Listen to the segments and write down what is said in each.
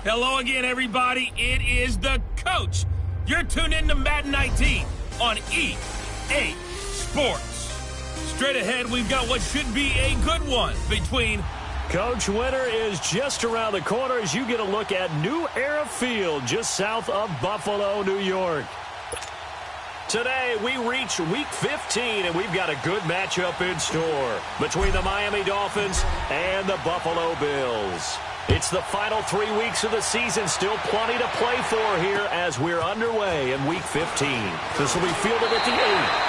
Hello again, everybody. It is the coach. You're tuned in to Madden 19 on EA Sports. Straight ahead, we've got what should be a good one between... Coach, winter is just around the corner as you get a look at New Era Field just south of Buffalo, New York. Today, we reach Week 15, and we've got a good matchup in store between the Miami Dolphins and the Buffalo Bills. It's the final 3 weeks of the season, still plenty to play for here as we're underway in Week 15. This will be fielded at the 8.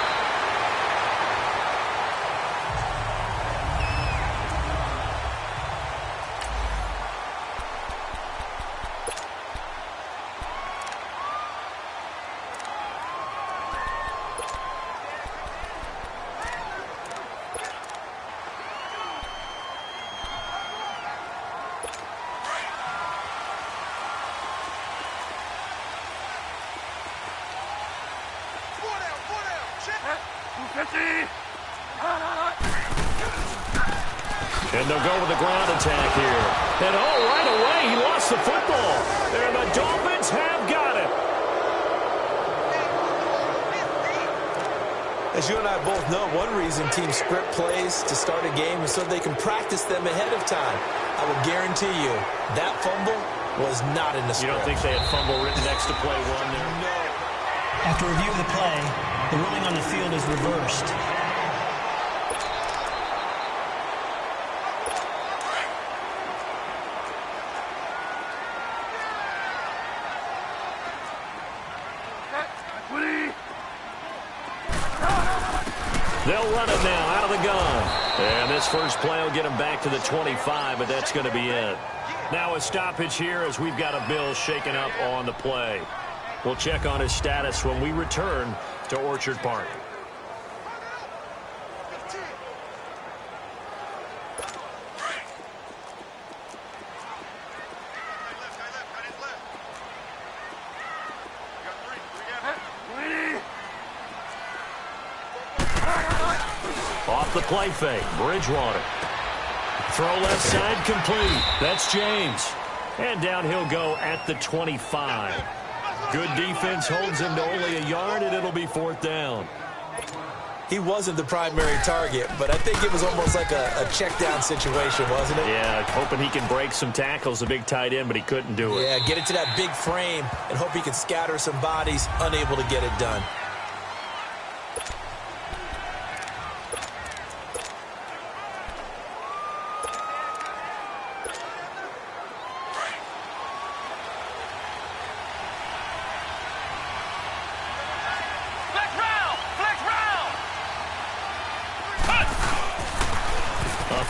And they'll go with the ground attack here. And right away, he lost the football. And the Dolphins have got it. As you and I both know, one reason teams script plays to start a game is so they can practice them ahead of time. I will guarantee you that fumble was not in the script. You don't think they had fumble written next to play one there? No. After review of the play, the ruling on the field is reversed. They'll run it now out of the gun. And this first play will get them back to the 25, but that's going to be it. Now a stoppage here as we've got a Bill shaken up on the play. We'll check on his status when we return to Orchard Park. Off the play fake, Bridgewater. Throw left side complete. That's James. And down he'll go at the 25. Good defense holds him to only a yard, and it'll be 4th down. He wasn't the primary target, but I think it was almost like a check down situation, wasn't it? Yeah, hoping he can break some tackles, a big tight end, but he couldn't do it. Yeah, get it to that big frame and hope he can scatter some bodies, unable to get it done.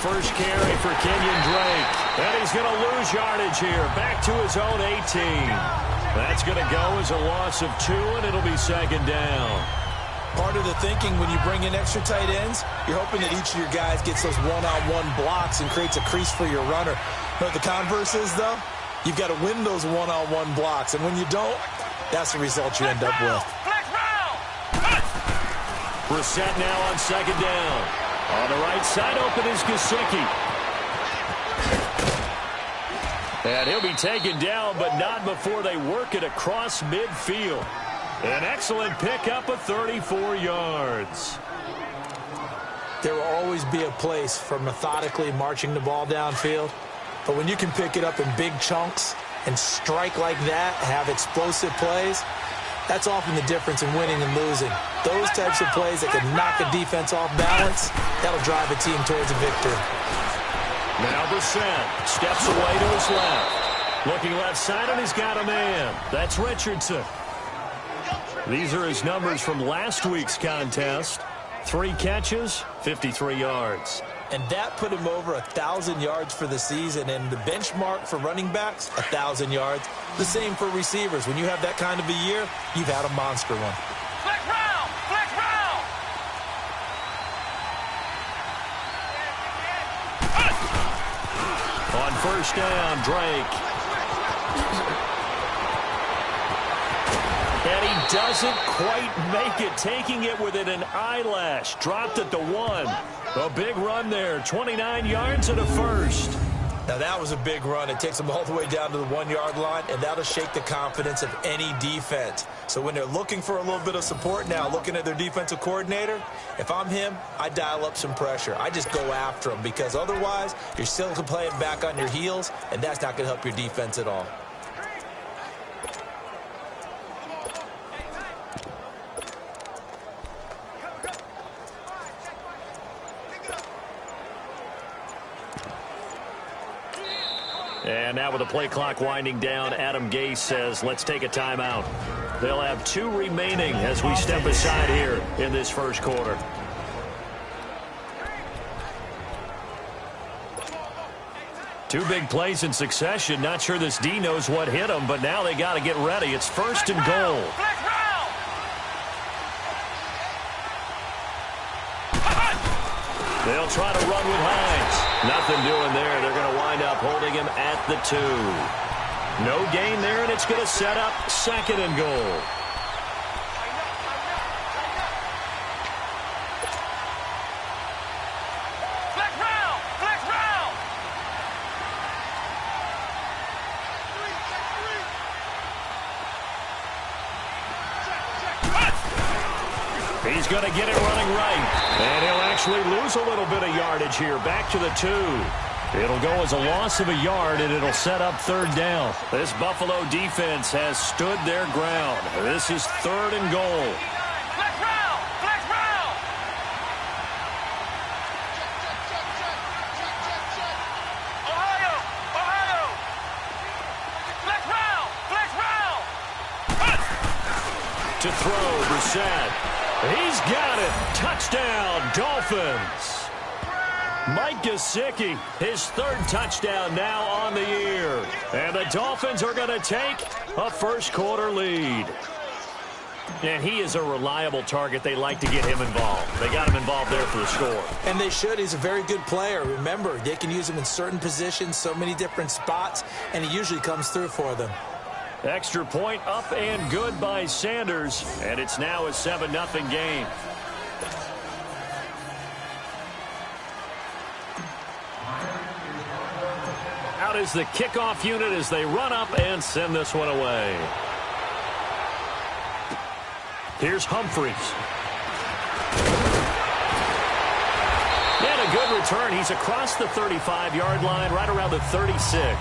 First carry for Kenyon Drake. And he's going to lose yardage here. Back to his own 18. That's going to go as a loss of 2, and it'll be 2nd down. Part of the thinking when you bring in extra tight ends, you're hoping that each of your guys gets those one-on-one blocks and creates a crease for your runner. But the converse is, though, you've got to win those one-on-one blocks. And when you don't, that's the result you end up with. Brissett now on 2nd down. On the right side, open is Gesicki. And he'll be taken down, but not before they work it across midfield. An excellent pickup of 34 yards. There will always be a place for methodically marching the ball downfield. But when you can pick it up in big chunks and strike like that, have explosive plays, that's often the difference in winning and losing. Those types of plays that can knock a defense off balance, that'll drive a team towards a victory. Now Brissett steps away to his left. Looking left side, and he's got a man. That's Richardson. These are his numbers from last week's contest. 3 catches, 53 yards. And that put him over 1,000 yards for the season. And the benchmark for running backs, 1,000 yards. The same for receivers. When you have that kind of a year, you've had a monster one. Flex round! Flex round! On first down, Drake. And he doesn't quite make it, taking it within an eyelash. Dropped at the 1. A big run there, 29 yards and a first. Now, that was a big run. It takes them all the way down to the 1-yard line, and that'll shake the confidence of any defense. So when they're looking for a little bit of support now, looking at their defensive coordinator, if I'm him, I dial up some pressure. I just go after them because otherwise you're still playing back on your heels, and that's not going to help your defense at all. And now with the play clock winding down, Adam Gase says, let's take a timeout. They'll have 2 remaining as we step aside here in this first quarter. Two big plays in succession. Not sure this D knows what hit them, but now they got to get ready. It's 1st and goal. They'll try to run with Hines. Nothing doing there. They're going to wind up holding him at the 2. No gain there, and it's going to set up 2nd and goal. Flex round! Flex round! He's going to get it running right. And he'll actually lose a little bit of yardage here. Back to the 2. It'll go as a loss of a yard, and it'll set up 3rd down. This Buffalo defense has stood their ground. This is 3rd and goal. Flex round! Flex round! Ohio! Ohio! Flex round! Flex round! To throw, Brissett. He's got it. Touchdown, Dolphins. Mike Gesicki, his 3rd touchdown now on the year. And the Dolphins are going to take a first-quarter lead. And he is a reliable target. They like to get him involved. They got him involved there for the score. And they should. He's a very good player. Remember, they can use him in certain positions, so many different spots, and he usually comes through for them. Extra point up and good by Sanders. And it's now a 7-0 game. Out is the kickoff unit as they run up and send this one away. Here's Humphries. And a good return. He's across the 35-yard line, right around the 36.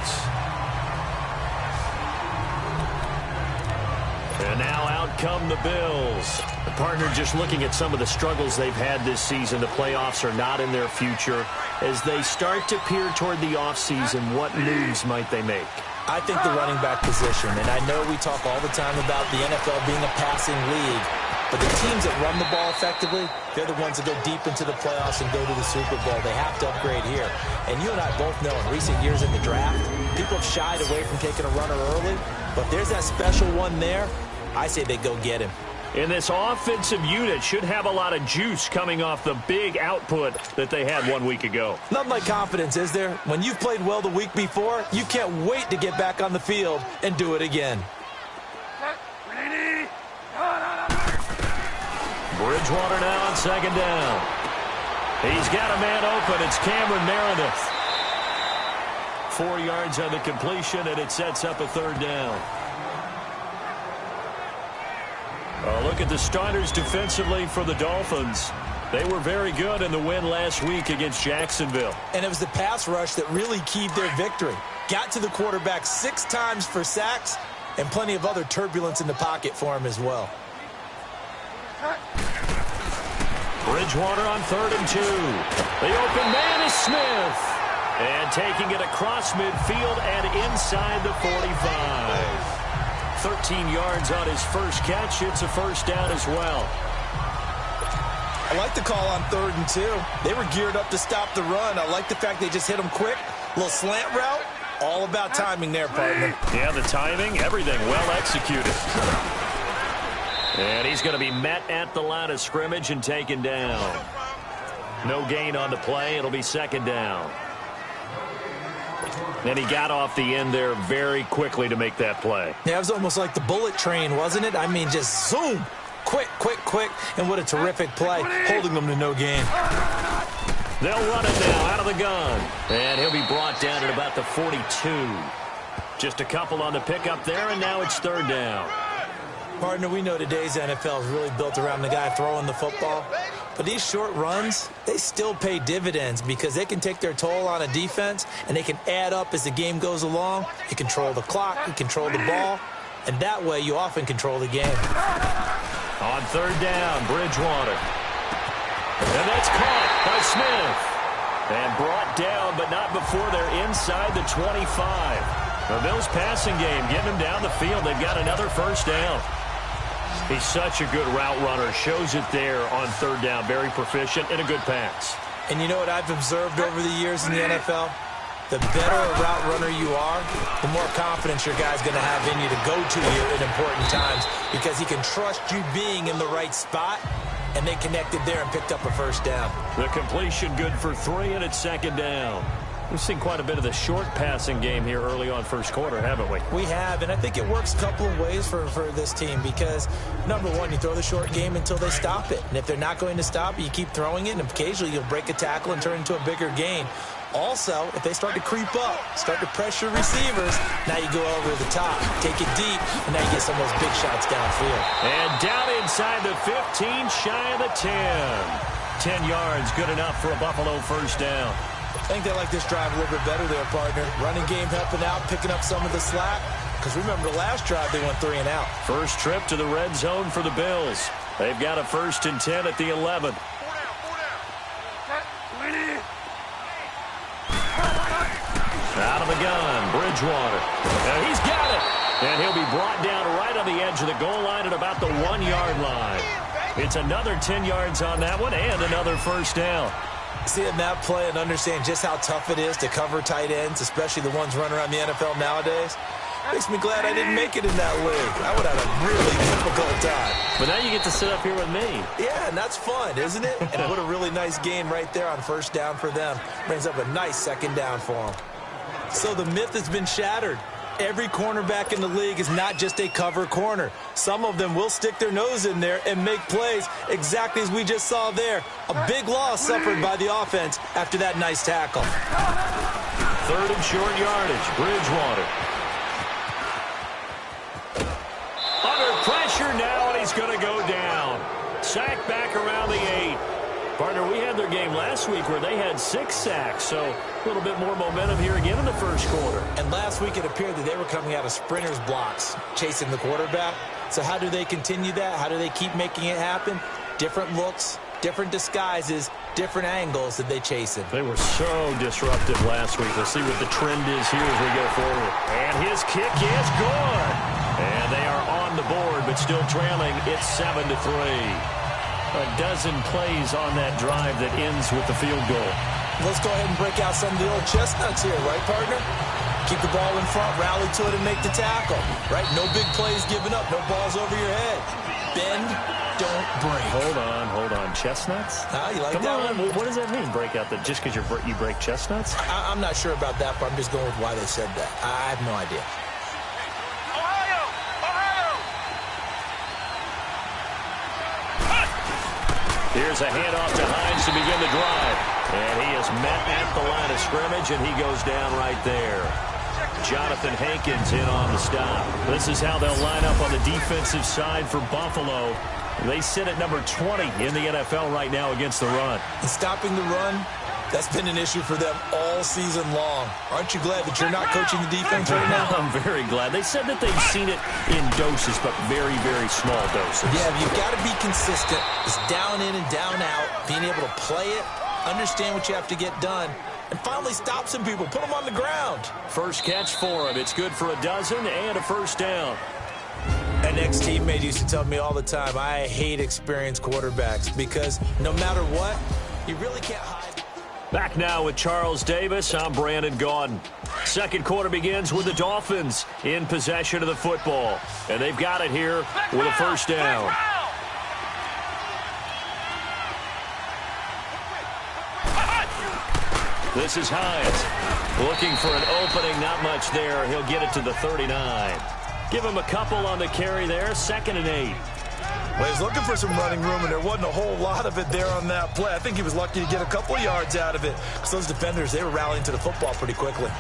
And now out come the Bills. The partner just looking at some of the struggles they've had this season. The playoffs are not in their future. As they start to peer toward the offseason, what moves might they make? I think the running back position, and I know we talk all the time about the NFL being a passing league, but the teams that run the ball effectively, they're the ones that go deep into the playoffs and go to the Super Bowl. They have to upgrade here. And you and I both know in recent years in the draft, people have shied away from taking a runner early, but there's that special one there. I say they go get him. And this offensive unit should have a lot of juice coming off the big output that they had 1 week ago. Nothing like confidence, is there? When you've played well the week before, you can't wait to get back on the field and do it again. Bridgewater now on 2nd down. He's got a man open. It's Cameron Meredith. 4 yards on the completion, and it sets up a 3rd down. Look at the starters defensively for the Dolphins. They were very good in the win last week against Jacksonville. And it was the pass rush that really keyed their victory. Got to the quarterback 6 times for sacks and plenty of other turbulence in the pocket for him as well. Bridgewater on 3rd and 2. The open man is Smith. And taking it across midfield and inside the 45. 13 yards on his first catch. It's a 1st down as well. I like the call on 3rd and 2. They were geared up to stop the run. I like the fact they just hit him quick. Little slant route. All about timing there, partner. Yeah, the timing, everything well executed. And he's going to be met at the line of scrimmage and taken down. No gain on the play. It'll be 2nd down. And he got off the end there very quickly to make that play. Yeah, it was almost like the bullet train, wasn't it? I mean, just zoom. Quick, quick, quick. And what a terrific play, holding them to no gain. They'll run it now out of the gun. And he'll be brought down at about the 42. Just a couple on the pickup there, and now it's third down. Partner, we know today's NFL is really built around the guy throwing the football. But these short runs, they still pay dividends because they can take their toll on a defense, and they can add up as the game goes along. You control the clock, you control the ball, and that way you often control the game. On third down, Bridgewater. And that's caught by Smith. And brought down, but not before they're inside the 25. The Bills' passing game getting them down the field. They've got another first down. He's such a good route runner. Shows it there on third down. Very proficient and a good pass. And you know what I've observed over the years in the NFL? The better a route runner you are, the more confidence your guy's going to have in you to go to you at important times because he can trust you being in the right spot, and they connected there and picked up a first down. The completion good for 3, and it's second down. We've seen quite a bit of the short passing game here early on first quarter, haven't we? We have, and I think it works a couple of ways for this team because, number one, you throw the short game until they stop it. And if they're not going to stop it, you keep throwing it, and occasionally you'll break a tackle and turn it into a bigger gain. Also, if they start to creep up, start to pressure receivers, now you go over the top, take it deep, and now you get some of those big shots downfield. And down inside the 15, shy of the 10. 10 yards, good enough for a Buffalo first down. I think they like this drive a little bit better there, partner. Running game helping out, picking up some of the slack. Because remember, the last drive they went 3 and out. First trip to the red zone for the Bills. They've got a 1st and 10 at the 11. Out of the gun, Bridgewater. Now he's got it. And he'll be brought down right on the edge of the goal line at about the 1-yard line. It's another 10 yards on that one and another first down. Seeing that play and understand just how tough it is to cover tight ends, especially the ones running around the NFL nowadays, makes me glad I didn't make it in that league. I would have a really difficult time. But now you get to sit up here with me. Yeah, and that's fun, isn't it? And what a really nice gain right there on first down for them. Brings up a nice second down for them. So the myth has been shattered. Every cornerback in the league is not just a cover corner. Some of them will stick their nose in there and make plays exactly as we just saw there. A big loss suffered by the offense after that nice tackle. 3rd and short yardage, Bridgewater. Under pressure now, and he's going to go down. Sacked back around the 8. Partner, we had their game last week where they had 6 sacks, so a little bit more momentum here again in the first quarter. And last week it appeared that they were coming out of sprinters blocks, chasing the quarterback. So how do they continue that? How do they keep making it happen? Different looks, different disguises, different angles that they chase him. They were so disruptive last week. We'll see what the trend is here as we go forward. And his kick is good. And they are on the board, but still trailing. It's 7-3. A dozen plays on that drive that ends with the field goal. Let's go ahead and break out some of the old chestnuts here, right, partner? Keep the ball in front, rally to it, and make the tackle, right? No big plays given up, no balls over your head. Bend, don't break. Hold on. Chestnuts? You like Come that on. one? What does that mean, break out? Just because you break chestnuts? I'm not sure about that, but I'm just going with why they said that. I have no idea. Here's a handoff to Hines to begin the drive. And he is met at the line of scrimmage, and he goes down right there. Jonathan Hankins in on the stop. This is how they'll line up on the defensive side for Buffalo. They sit at number 20 in the NFL right now against the run. And stopping the run, that's been an issue for them all season long. Aren't you glad that you're not coaching the defense right now? I'm very glad. They said that they've seen it in doses, but very, very small doses. Yeah, you've got to be consistent. It's down in and down out, being able to play it, understand what you have to get done, and finally stop some people, put them on the ground. First catch for him. It's good for a dozen and a first down. An ex-teammate used to tell me all the time, I hate experienced quarterbacks because no matter what, you really can't hide. Back now with Charles Davis, I'm Brandon Gaudin. Second quarter begins with the Dolphins in possession of the football. And they've got it here with a first down. This is Hines. Looking for an opening, not much there. He'll get it to the 39. Give him a couple on the carry there, 2nd and 8. Well, he's looking for some running room, and there wasn't a whole lot of it there on that play. I think he was lucky to get a couple yards out of it because those defenders, they were rallying to the football pretty quickly.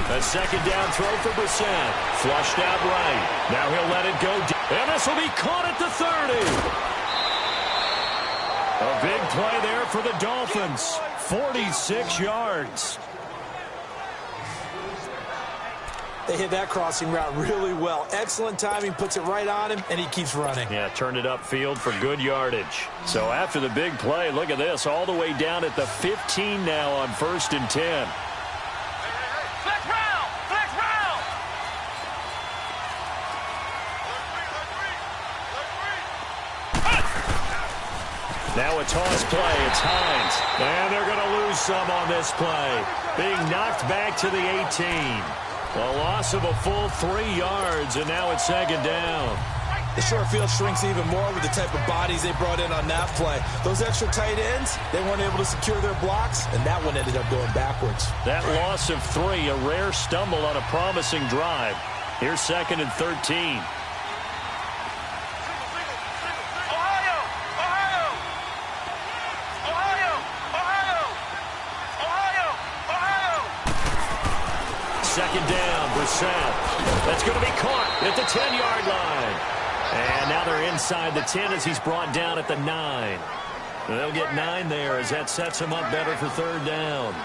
A second down throw for Brissett. Flushed out right. Now he'll let it go. And this will be caught at the 30. A big play there for the Dolphins. 46 yards. They hit that crossing route really well. Excellent timing, puts it right on him, and he keeps running. Yeah, turned it upfield for good yardage. So after the big play, look at this, all the way down at the 15 now on 1st and 10. Now a toss play. It's Hines. And they're going to lose some on this play. Being knocked back to the 18. A loss of a full 3 yards, and now it's second down. The short field shrinks even more with the type of bodies they brought in on that play. Those extra tight ends, they weren't able to secure their blocks, and that one ended up going backwards. That loss of 3, a rare stumble on a promising drive. Here's 2nd and 13. Second down, Brissett. That's going to be caught at the 10-yard line. And now they're inside the 10 as he's brought down at the 9. They'll get 9 there as that sets them up better for 3rd down.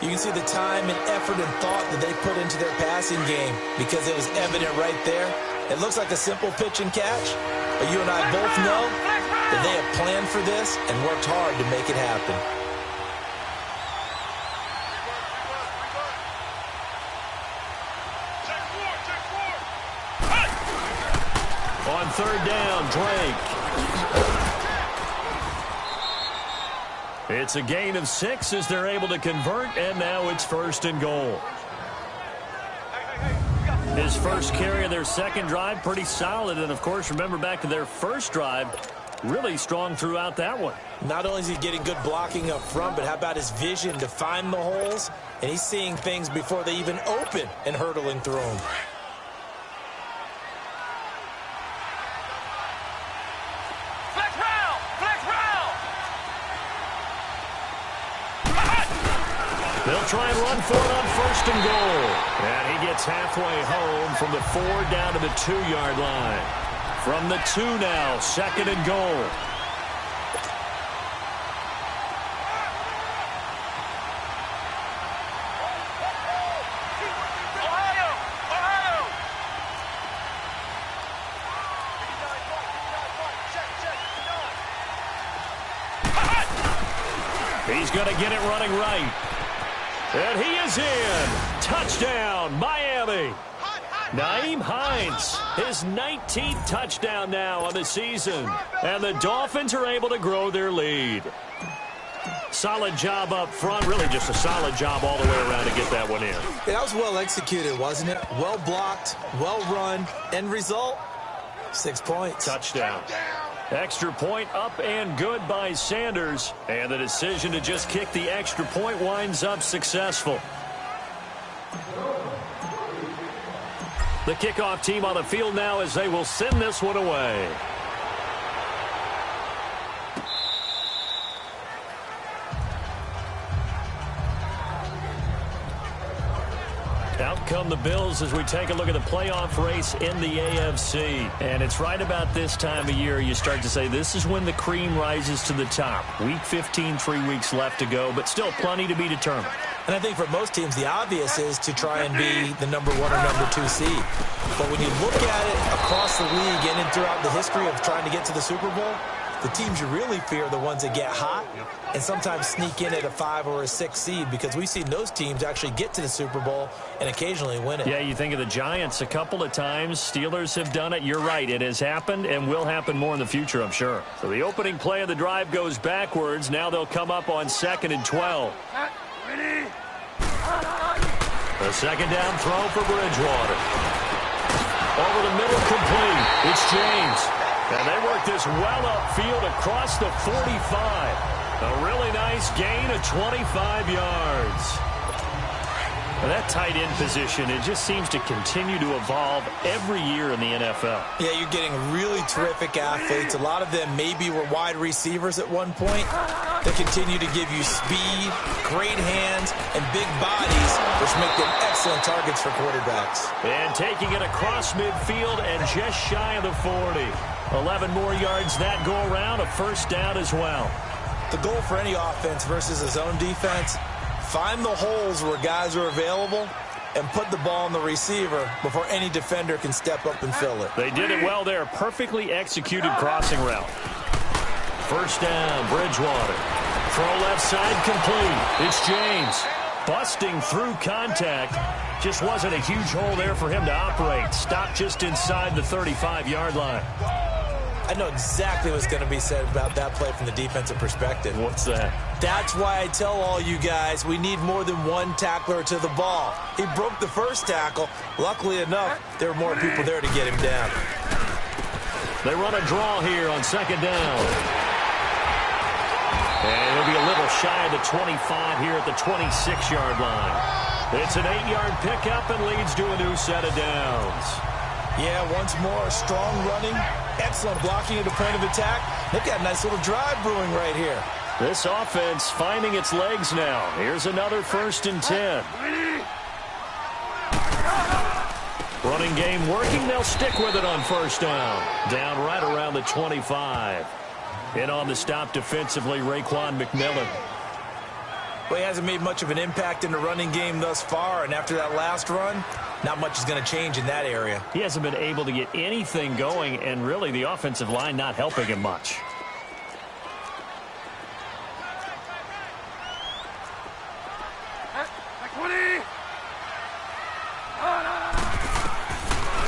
You can see the time and effort and thought that they put into their passing game because it was evident right there. It looks like a simple pitch and catch, but you and I both know that they have planned for this and worked hard to make it happen. On 3rd down, Drake. It's a gain of 6 as they're able to convert, and now it's 1st and goal. His first carry of their second drive, pretty solid. And, of course, remember back to their first drive, really strong throughout that one. Not only is he getting good blocking up front, but how about his vision to find the holes? And he's seeing things before they even open and hurtling through them. They'll try and run for it on 1st and goal. And he gets halfway home from the 4 down to the 2-yard line. From the 2 now, 2nd and goal. He's going to get it running right. And he is in. Touchdown, Miami. Nyheim Hines, his 19th touchdown now on the season. And the Dolphins are able to grow their lead. Solid job up front. Really just a solid job all the way around to get that one in. Yeah, that was well executed, wasn't it? Well blocked, well run. End result, 6 points. Touchdown. Extra point up and good by Sanders. And the decision to just kick the extra point winds up successful. The kickoff team on the field now as they will send this one away. Out come the Bills as we take a look at the playoff race in the AFC. And it's right about this time of year you start to say this is when the cream rises to the top. Week 15, 3 weeks left to go, but still plenty to be determined. And I think for most teams, the obvious is to try and be the number 1 or number 2 seed. But when you look at it across the league and throughout the history of trying to get to the Super Bowl, The teams you really fear are the ones that get hot and sometimes sneak in at a 5 or a 6 seed, because we've seen those teams actually get to the Super Bowl and occasionally win it. Yeah, you think of the Giants a couple of times. Steelers have done it. You're right. It has happened and will happen more in the future, I'm sure. So the opening play of the drive goes backwards. Now they'll come up on 2nd and 12. Ready? The second down throw for Bridgewater. Over the middle, complete. It's James. And they work this well upfield across the 45. A really nice gain of 25 yards. And that tight end position, it just seems to continue to evolve every year in the NFL. Yeah, you're getting really terrific athletes. A lot of them maybe were wide receivers at one point. They continue to give you speed, great hands, and big bodies, which make them excellent targets for quarterbacks. And taking it across midfield and just shy of the 40. 11 more yards that go around, a first down as well. The goal for any offense versus his own defense, find the holes where guys are available and put the ball on the receiver before any defender can step up and fill it. They did it well there. Perfectly executed crossing route. First down, Bridgewater. Throw left side complete. It's James. Busting through contact. Just wasn't a huge hole there for him to operate. Stopped just inside the 35-yard line. I know exactly what's going to be said about that play from the defensive perspective. What's that? That's why I tell all you guys we need more than one tackler to the ball. He broke the first tackle. Luckily enough, there were more people there to get him down. They run a draw here on second down. And it'll be a little shy of the 25 here at the 26-yard line. It's an 8-yard pickup and leads to a new set of downs. Yeah, once more, strong running, excellent blocking at the point of attack. They've got a nice little drive brewing right here. This offense finding its legs now. Here's another 1st and 10. Running game working. They'll stick with it on first down. Down right around the 25. In on the stop defensively, Raekwon McMillan. Well, he hasn't made much of an impact in the running game thus far, and after that last run, not much is going to change in that area. He hasn't been able to get anything going, and really the offensive line not helping him much.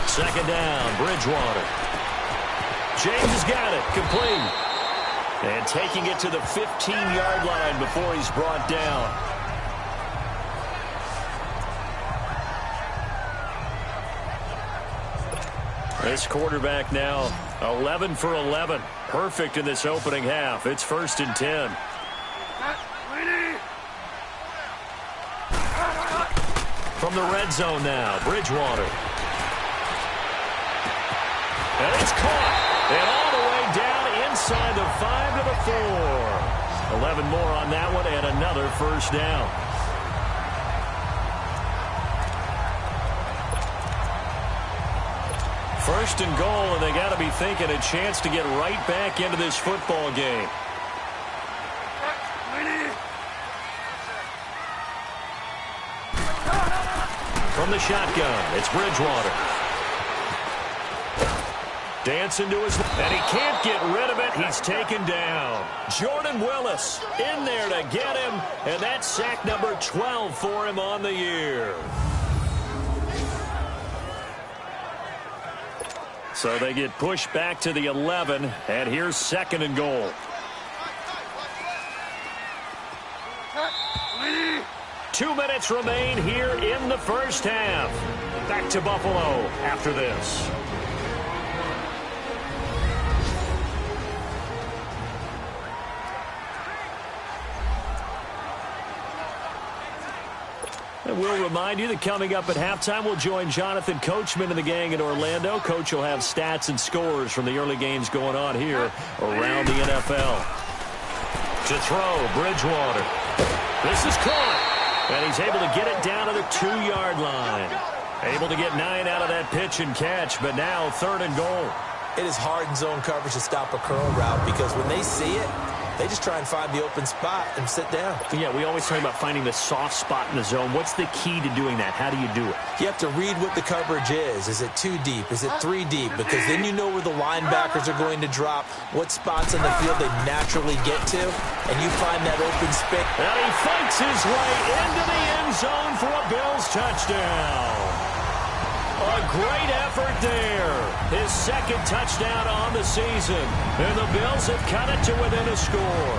Second down, Bridgewater. James has got it, complete. And taking it to the 15-yard line before he's brought down. This quarterback now 11 for 11. Perfect in this opening half. It's 1st and 10. From the red zone now, Bridgewater. And it's caught. And all the way down inside the 5 to the 4. 11 more on that one and another first down. First and goal, and they got to be thinking a chance to get right back into this football game. From the shotgun, it's Bridgewater. Dancing to his, and he can't get rid of it. He's taken down. Jordan Willis in there to get him, and that's sack number 12 for him on the year. So they get pushed back to the 11, and here's 2nd and goal. Two minutes remain here in the first half. Back to Buffalo after this. And we'll remind you that coming up at halftime, we'll join Jonathan Coachman and the gang in Orlando. Coach will have stats and scores from the early games going on here around the NFL. To throw, Bridgewater. This is caught. And he's able to get it down to the 2-yard line. Able to get 9 out of that pitch and catch, but now 3rd and goal. It is hard in zone coverage to stop a curl route because when they see it, They just try and find the open spot and sit down. Yeah, we always talk about finding the soft spot in the zone. What's the key to doing that? How do you do it? You have to read what the coverage is. Is it 2 deep? Is it 3 deep? Because then you know where the linebackers are going to drop, what spots on the field they naturally get to, and you find that open space. And he fights his way into the end zone for a Bills touchdown. A great effort there. His second touchdown on the season. And the Bills have cut it to within a score.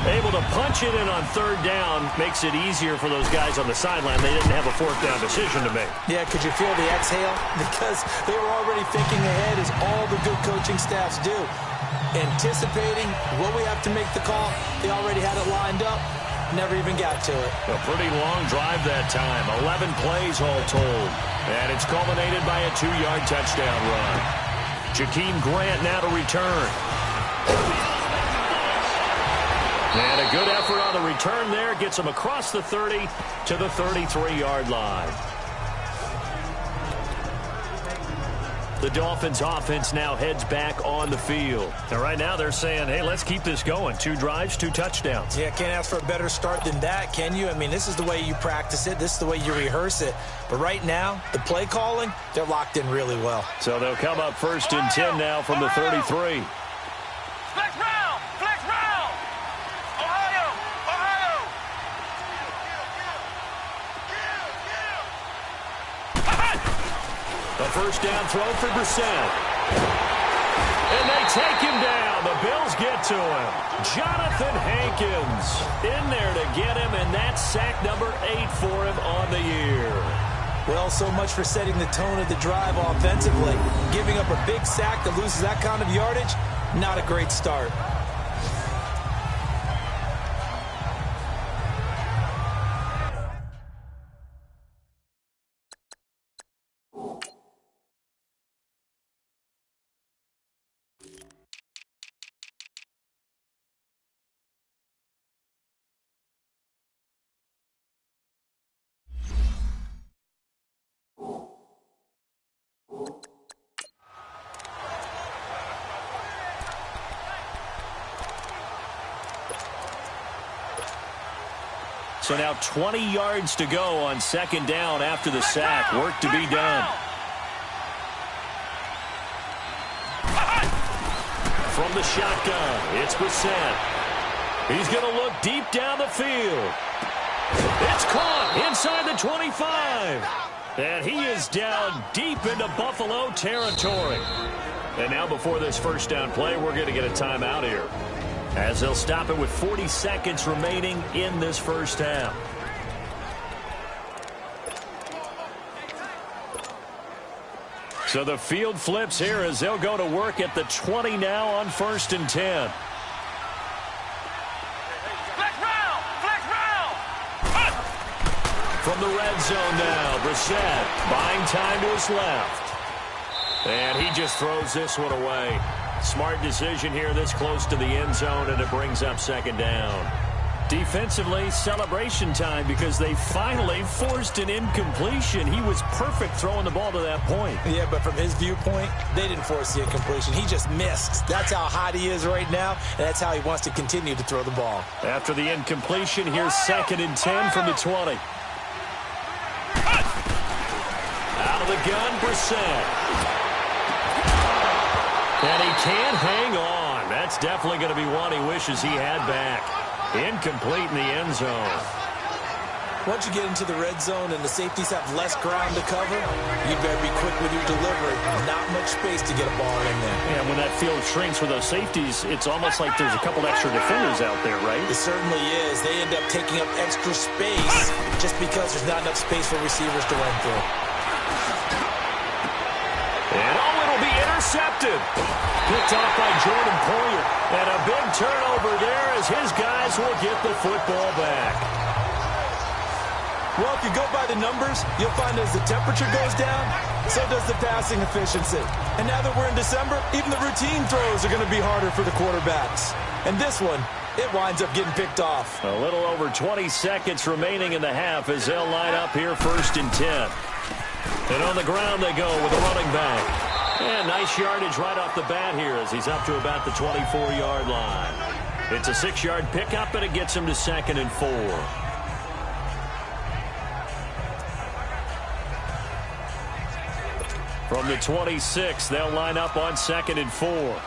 Able to punch it in on third down makes it easier for those guys on the sideline. They didn't have a fourth down decision to make. Yeah, could you feel the exhale? Because they were already thinking ahead, as all the good coaching staffs do. Anticipating what we have to make the call. They already had it lined up. Never even got to it. A pretty long drive that time. 11 plays all told. And it's culminated by a 2-yard touchdown run. Jakeem Grant now to return. And a good effort on the return there. Gets him across the 30 to the 33-yard line. The Dolphins offense now heads back on the field. And right now they're saying, hey, let's keep this going. 2 drives, 2 touchdowns. Yeah, can't ask for a better start than that, can you? I mean, this is the way you practice it. This is the way you rehearse it. But right now, the play calling, they're locked in really well. So they'll come up 1st and 10 now from the 33. Flex round! Flex round! Ohio! Ohio! A first down throw for Brissett. And they take him down. The Bills get to him. Jonathan Hankins in there to get him, and that's sack number 8 for him on the year. Well, so much for setting the tone of the drive offensively. Giving up a big sack that loses that kind of yardage, not a great start. So now 20 yards to go on 2nd down after the sack. Work to be done. From the shotgun, it's Brissett. He's going to look deep down the field. It's caught inside the 25. And he is down deep into Buffalo territory. And now before this first down play, we're going to get a timeout here, as they'll stop it with 40 seconds remaining in this first half. So the field flips here as they'll go to work at the 20 now on 1st and 10. Flex round! Flex round! From the red zone now, Brissett buying time to his left. And he just throws this one away. Smart decision here this close to the end zone, and it brings up 2nd down. Defensively, celebration time, because they finally forced an incompletion. He was perfect throwing the ball to that point. Yeah, but from his viewpoint, they didn't force the incompletion. He just missed. That's how hot he is right now, and that's how he wants to continue to throw the ball. After the incompletion, here's 2nd and 10 from the 20. Out of the gun, Brissett. And he can't hang on. That's definitely going to be one he wishes he had back. Incomplete in the end zone. Once you get into the red zone and the safeties have less ground to cover, you better be quick with your delivery. Not much space to get a ball in there. And when that field shrinks with those safeties, it's almost like there's a couple extra defenders out there, right? It certainly is. They end up taking up extra space just because there's not enough space for receivers to run through. And it'll be intercepted. Picked off by Jordan Poyer. And a big turnover there as his guys will get the football back. Well, if you go by the numbers, you'll find as the temperature goes down, so does the passing efficiency. And now that we're in December, even the routine throws are going to be harder for the quarterbacks. And this one, it winds up getting picked off. A little over 20 seconds remaining in the half as they'll line up here 1st and 10. And on the ground they go with a running back. And nice yardage right off the bat here as he's up to about the 24-yard line. It's a 6-yard pickup, and it gets him to 2nd and 4. From the 26, they'll line up on 2nd and 4.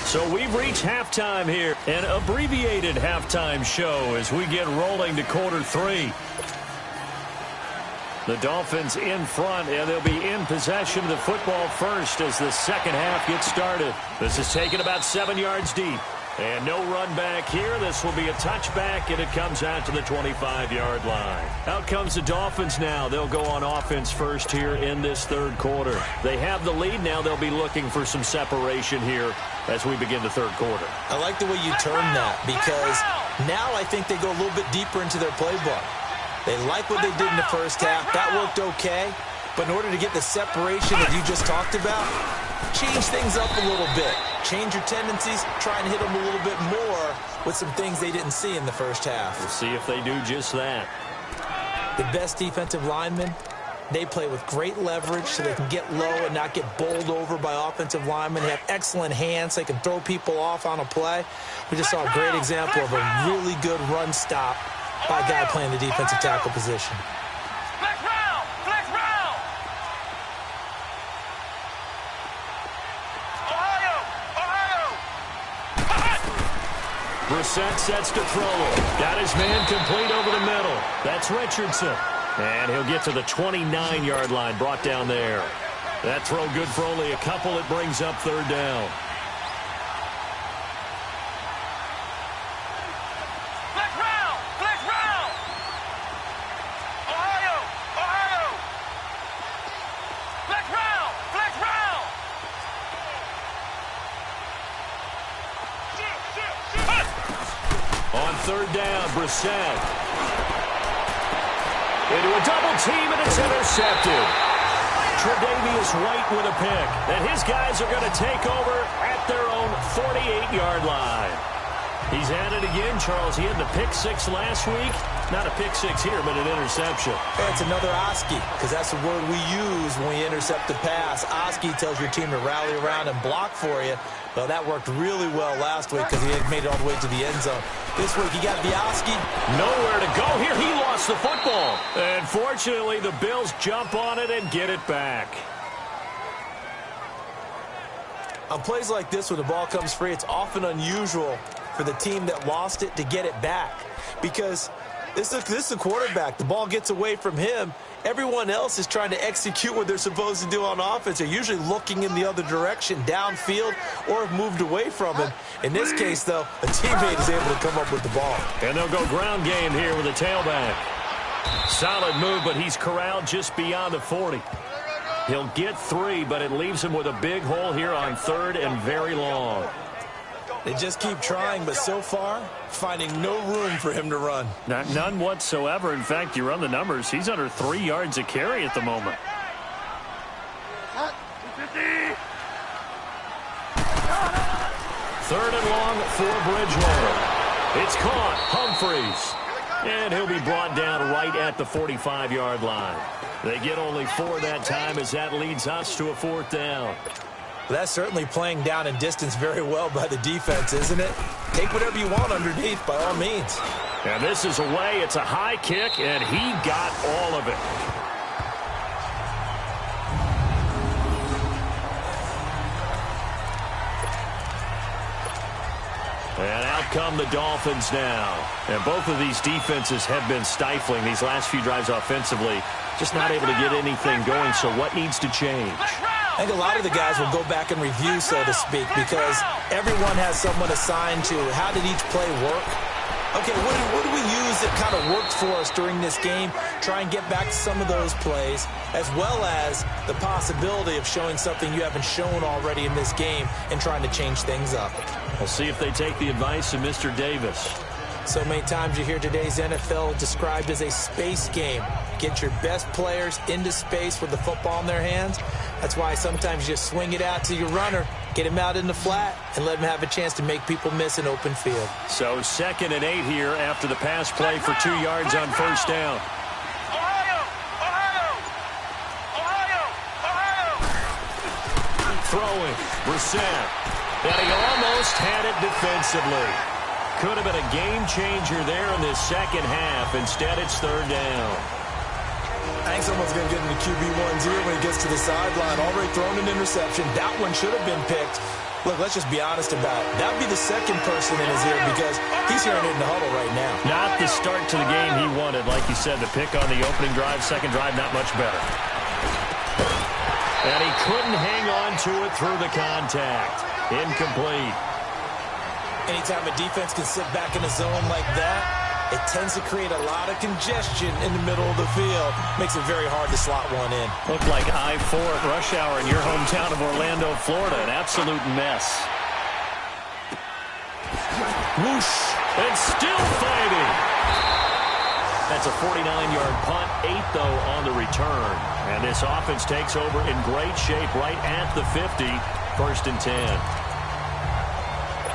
So we've reached halftime here, an abbreviated halftime show as we get rolling to quarter 3. The Dolphins in front, and they'll be in possession of the football first as the second half gets started. This is taken about 7 yards deep. And no run back here. This will be a touchback, and it comes out to the 25-yard line. Out comes the Dolphins now. They'll go on offense first here in this third quarter. They have the lead. Now they'll be looking for some separation here as we begin the third quarter. I like the way you turn that because now I think they go a little bit deeper into their playbook. They like what they did in the first half. That worked okay. But in order to get the separation that you just talked about, change things up a little bit. Change your tendencies, try and hit them a little bit more with some things they didn't see in the first half. We'll see if they do just that. The best defensive linemen, they play with great leverage so they can get low and not get bowled over by offensive linemen. They have excellent hands. They can throw people off on a play. We just saw a great example of a really good run stop by a guy playing the defensive tackle position. Flex round! Flex round! Brissett sets to throw. Got his man complete over the middle. That's Richardson. And he'll get to the 29-yard line, brought down there. That throw good for only a couple. It brings up third down. Flex round! Flex round! Ohio! Ohio! Flex round! Flex round! On third down, Brissett. Into a double team, and it's intercepted. Tre'Davious White with a pick. And his guys are going to take over at their own 48-yard line. He's at it again, Charles. He had the pick 6 last week. Not a pick 6 here, but an interception. It's another Oski, because that's the word we use when we intercept the pass. Oski tells your team to rally around and block for you. Well, that worked really well last week because he had made it all the way to the end zone. This week, he got the Oski. Nowhere to go here. He lost the football. And fortunately, the Bills jump on it and get it back. On plays like this, when the ball comes free, it's often unusual for the team that lost it to get it back. Because this is the quarterback. The ball gets away from him. Everyone else is trying to execute what they're supposed to do on offense. They're usually looking in the other direction, downfield, or have moved away from him. In this case, though, a teammate is able to come up with the ball. And they'll go ground game here with a tailback. Solid move, but he's corralled just beyond the 40. He'll get 3, but it leaves him with a big hole here on third and very long. They just keep trying, but so far, finding no room for him to run. None whatsoever. In fact, you run the numbers. He's under 3 yards a carry at the moment. Third and long for Bridgewater. It's caught. Humphreys. And he'll be brought down right at the 45-yard line. They get only 4 that time as that leads us to a 4th down. That's certainly playing down and distance very well by the defense, isn't it? Take whatever you want underneath, by all means. And this is away. It's a high kick, and he got all of it. And out come the Dolphins now. And both of these defenses have been stifling these last few drives offensively. Just not able to get anything going, so what needs to change? I think a lot of the guys will go back and review, so to speak, because everyone has someone assigned to how did each play work. Okay, what do we use that kind of worked for us during this game? Try and get back to some of those plays, as well as the possibility of showing something you haven't shown already in this game and trying to change things up. We'll see if they take the advice of Mr. Davis. So many times you hear today's NFL described as a space game. Get your best players into space with the football in their hands. That's why sometimes you just swing it out to your runner, get him out in the flat, and let him have a chance to make people miss an open field. So 2nd and 8 here after the pass play for 2 yards on first down. Ohio! Ohio! Ohio! Ohio! throwing. Brissett. And he almost had it defensively. Could have been a game changer there in this second half. Instead, it's third down. I think someone's going to get into QB1 here when he gets to the sideline. Already thrown an interception. That one should have been picked. Look, let's just be honest about it. That would be the second person in his ear because he's hearing it in the huddle right now. Not the start to the game he wanted. Like you said, the pick on the opening drive, second drive, not much better. And he couldn't hang on to it through the contact. Incomplete. Anytime a defense can sit back in a zone like that, it tends to create a lot of congestion in the middle of the field. Makes it very hard to slot one in. Looked like I-4 at rush hour in your hometown of Orlando, Florida. An absolute mess. Whoosh. And still fighting. That's a 49-yard punt, 8, though, on the return. And this offense takes over in great shape right at the 50, 1st and 10.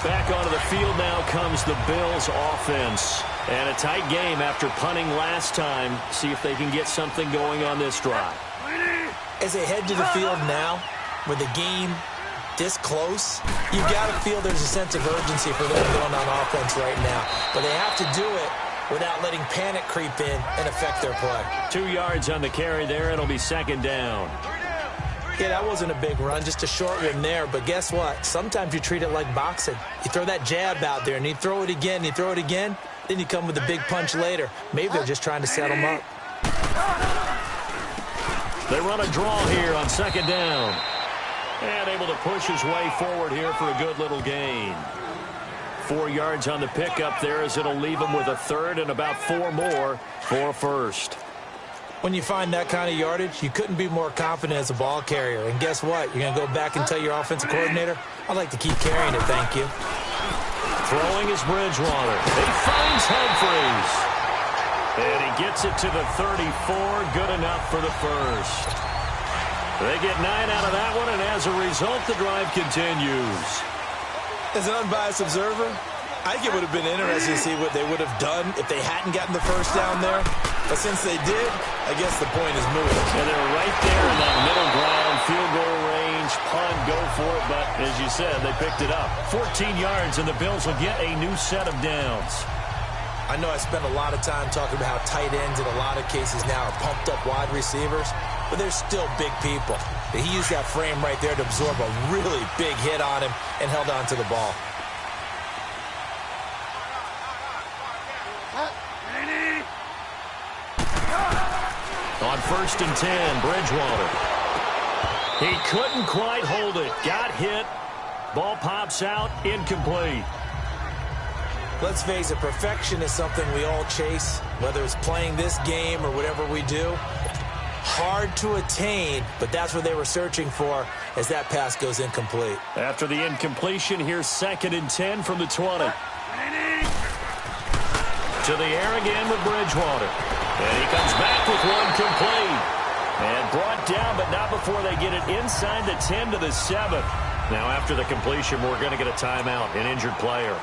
Back onto the field now comes the Bills offense. And a tight game after punting last time. See if they can get something going on this drive. As they head to the field now, with the game this close, you've got to feel there's a sense of urgency for them going on offense right now. But they have to do it without letting panic creep in and affect their play. 2 yards on the carry there. It'll be second down. Yeah, that wasn't a big run, just a short one there. But guess what? Sometimes you treat it like boxing. You throw that jab out there, and you throw it again, you throw it again, then you come with a big punch later. Maybe they're just trying to set them up. They run a draw here on second down. And able to push his way forward here for a good little gain. 4 yards on the pickup there as it'll leave him with a third and about 4 more for a first. When you find that kind of yardage, you couldn't be more confident as a ball carrier. And guess what? You're going to go back and tell your offensive coordinator, I'd like to keep carrying it, thank you. Throwing is Bridgewater. He finds Humphries. And he gets it to the 34. Good enough for the first. They get 9 out of that one, and as a result, the drive continues. As an unbiased observer, I think it would have been interesting to see what they would have done if they hadn't gotten the first down there. But since they did, I guess the point is moved. And they're right there in that middle ground, field goal range, punt, go for it. But as you said, they picked it up. 14 yards, and the Bills will get a new set of downs. I know I spent a lot of time talking about how tight ends in a lot of cases now are pumped up wide receivers, but they're still big people. He used that frame right there to absorb a really big hit on him and held on to the ball. On 1st and 10, Bridgewater. He couldn't quite hold it. Got hit. Ball pops out. Incomplete. Let's face it, perfection is something we all chase, whether it's playing this game or whatever we do. Hard to attain, but that's what they were searching for as that pass goes incomplete. After the incompletion, here's 2nd and 10 from the 20. To the air again with Bridgewater. And he comes back with one complete. And brought down, but not before they get it inside the 10 to the 7. Now, after the completion, we're going to get a timeout, an injured player.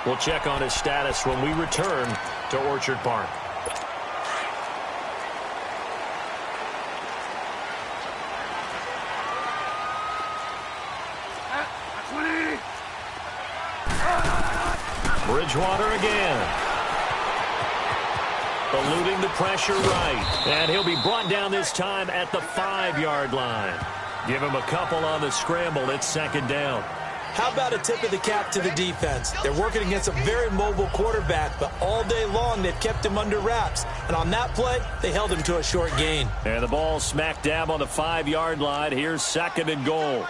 We'll check on his status when we return to Orchard Park. Bridgewater again. Eluding the pressure right. And he'll be brought down this time at the 5-yard line. Give him a couple on the scramble. It's 2nd down. How about a tip of the cap to the defense? They're working against a very mobile quarterback, but all day long they've kept him under wraps. And on that play, they held him to a short gain. And the ball smack dab on the 5-yard line. Here's 2nd and goal.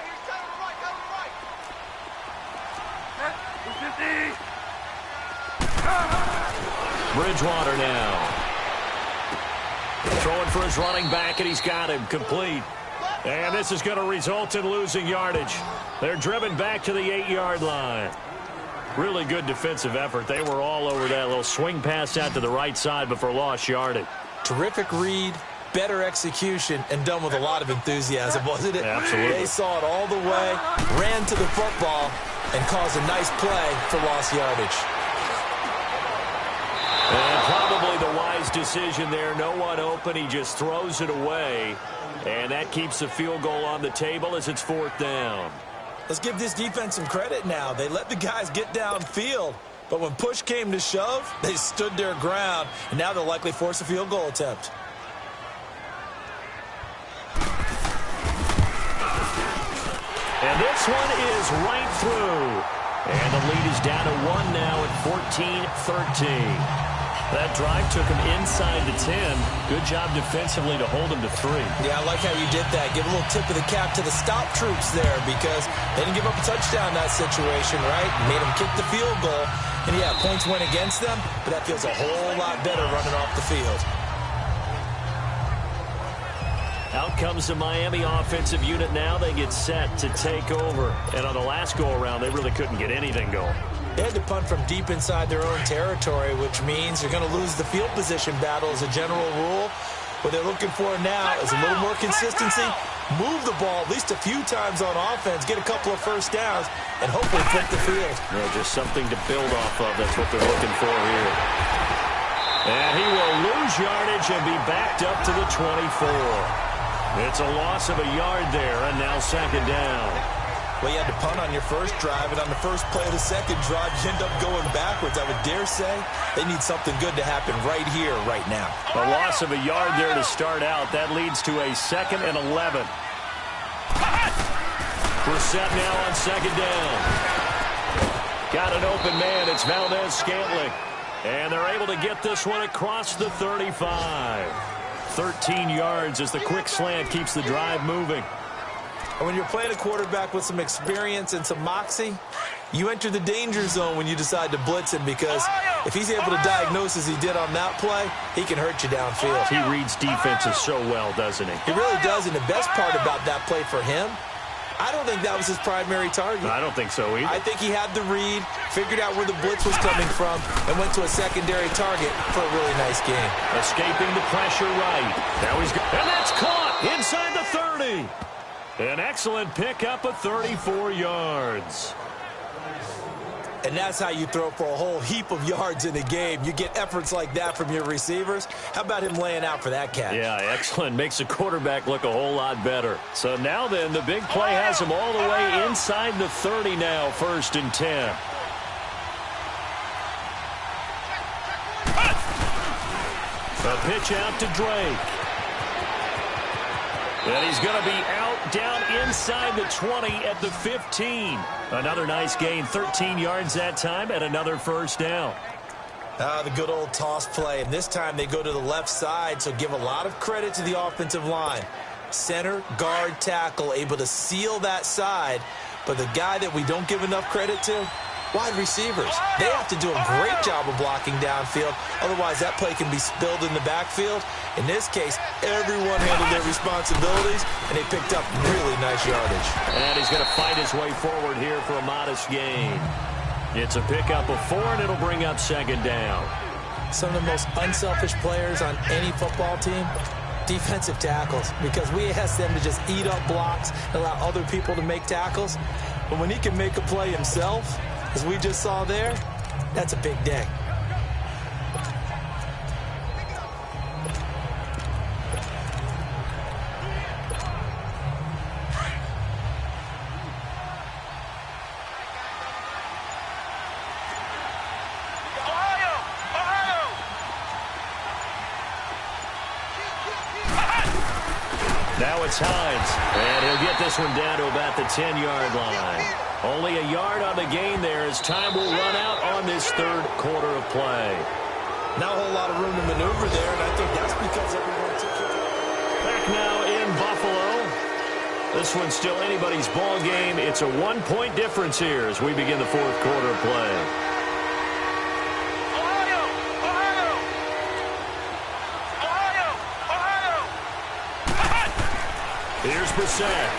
Bridgewater now. Throwing for his running back, and he's got him complete. And this is going to result in losing yardage. They're driven back to the 8-yard line. Really good defensive effort. They were all over that little swing pass out to the right side before lost yardage. Terrific read, better execution, and done with a lot of enthusiasm, wasn't it? Absolutely. They saw it all the way, ran to the football, and caused a nice play for lost yardage. And probably the wise decision there. No one open. He just throws it away. And that keeps the field goal on the table as it's 4th down. Let's give this defense some credit now. They let the guys get downfield. But when push came to shove, they stood their ground. And now they'll likely force a field goal attempt. And this one is right through. And the lead is down to 1 now at 14-13. That drive took him inside the 10. Good job defensively to hold him to 3. Yeah, I like how you did that. Give a little tip of the cap to the stop troops there because they didn't give up a touchdown in that situation, right? Made them kick the field goal. And, yeah, points went against them, but that feels a whole lot better running off the field. Out comes the Miami offensive unit now. They get set to take over. And on the last go-around, they really couldn't get anything going. They had to punt from deep inside their own territory, which means you're going to lose the field position battle as a general rule. What they're looking for now is a little more consistency, move the ball at least a few times on offense, get a couple of first downs, and hopefully flip the field. Yeah, just something to build off of. That's what they're looking for here. And he will lose yardage and be backed up to the 24. It's a loss of a yard there, and now 2nd down. Well, you had to punt on your first drive, and on the first play of the second drive, you end up going backwards. I would dare say they need something good to happen right here, right now. A loss of a yard there to start out. That leads to a 2nd and 11. We're set now on 2nd down. Got an open man. It's Valdez-Scantling. And they're able to get this one across the 35. 13 yards as the quick slant keeps the drive moving. And when you're playing a quarterback with some experience and some moxie, you enter the danger zone when you decide to blitz him because if he's able to diagnose as he did on that play, he can hurt you downfield. He reads defenses so well, doesn't he? He really does, and the best part about that play for him, I don't think that was his primary target. I don't think so either. I think he had the read, figured out where the blitz was coming from, and went to a secondary target for a really nice game. Escaping the pressure right. Now he's got, and that's caught inside the 30. An excellent pickup of 34 yards. And that's how you throw for a whole heap of yards in a game. You get efforts like that from your receivers. How about him laying out for that catch? Yeah, excellent. Makes the quarterback look a whole lot better. So now then, the big play has him all the way inside the 30 now, 1st and 10. A pitch out to Drake. And he's going to be out down inside the 20 at the 15. Another nice gain, 13 yards that time, and another 1st down. The good old toss play. And this time they go to the left side, so give a lot of credit to the offensive line. Center, guard, tackle, able to seal that side. But the guy that we don't give enough credit to, wide receivers. They have to do a great job of blocking downfield. Otherwise, that play can be spilled in the backfield. In this case, everyone handled their responsibilities, and they picked up really nice yardage. And he's going to fight his way forward here for a modest gain. It's a pickup of 4, and it'll bring up 2nd down. Some of the most unselfish players on any football team, defensive tackles, because we ask them to just eat up blocks and allow other people to make tackles. But when he can make a play himself, as we just saw there, that's a big day. Now it's Hines, and he'll get this one down to about the 10-yard line. Only a yard on the gain there as time will run out on this 3rd quarter of play. Not a whole lot of room to maneuver there, and I think that's because everyone took it. Back now in Buffalo. This one's still anybody's ball game. It's a 1-point difference here as we begin the 4th quarter of play. Here's Brissett.